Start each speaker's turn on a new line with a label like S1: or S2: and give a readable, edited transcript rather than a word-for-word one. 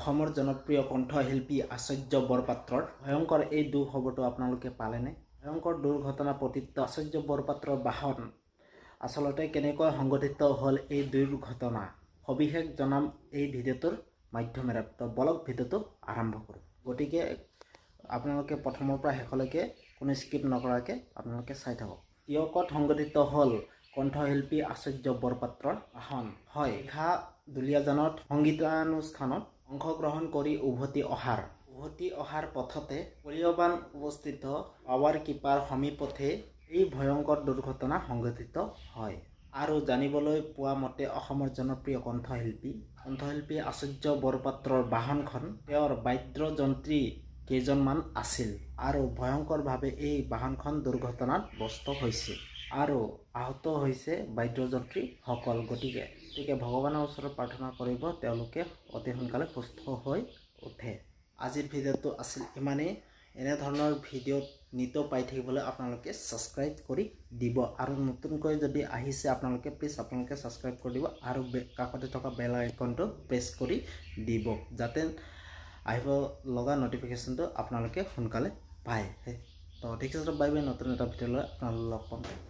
S1: অসমৰ জনপ্ৰিয় কণ্ঠশিল্পী আচাৰ্য বৰপাত্ৰৰ ভয়ংকৰ এই দুঃখবৰটো আপোনালোকে পালেনে? ভয়ংকৰ দুৰ্ঘটনা পতিত আচাৰ্য বৰপাত্ৰৰ বাহন আচলতে কেনেকৈ সংঘটিত হ'ল এই দুৰ্ঘটনা সবিশেষ জনাম এই ভিডিঅ'টোৰ মাধ্যমেৰে। তো বলক ভিডিঅ'টো আৰম্ভ কৰোঁ। গতিকে আপোনালোকে প্ৰথমৰ পৰা শেষলৈকে কোনো স্কিপ নকৰাকৈ আপোনালোকে চাই থাকক। টিয়কত সংঘটিত হ'ল কণ্ঠশিল্পী আচাৰ্য বৰপাত্ৰৰ বাহন। হয়, দুলীয়াজানত সংগীতানুষ্ঠানত অংশগ্ৰহণ কৰি উভতি অহাৰ পথতে কলিয়বান অৱস্থিত পাৱাৰ কিপাৰ সমীপতে এই ভয়ংকৰ দুৰ্ঘটনা সংঘটিত হয়। আৰু জানিবলৈ পোৱা মতে অসমৰ জনপ্ৰিয় কণ্ঠশিল্পী আচাৰ্য বৰপাত্ৰৰ বাহনখন তেওঁৰ বাদ্যযন্ত্ৰী কেইজনমান আছিল আৰু ভয়ংকৰভাৱে এই বাহনখন দুৰ্ঘটনাত গ্ৰস্ত হৈছে আৰু আহত হৈছে বাদ্যযন্ত্ৰীসকল। গতিকে ভগৱানৰ ওচৰত প্ৰাৰ্থনা কৰিব তেওঁলোকে অতি সোনকালে সুস্থ হৈ উঠে। আজিৰ ভিডিঅ'টো আছিল ইমানেই। এনেধৰণৰ ভিডিঅ' নিতৌ পাই থাকিবলৈ আপোনালোকে ছাবস্ক্ৰাইব কৰি দিব আৰু নতুনকৈ যদি আহিছে আপোনালোকে প্লিজ ছাবস্ক্ৰাইব কৰি দিব আৰু কাষতে থকা বেল আইকনটো প্ৰেছ কৰি দিব যাতে আহিব লগা নটিফিকেশ্যনটো আপোনালোকে সোনকালে পায়। তো ঠিক আছে, বাই বাই। নতুন এটা ভিডিঅ' লৈ আপোনালোকক লগ পাম।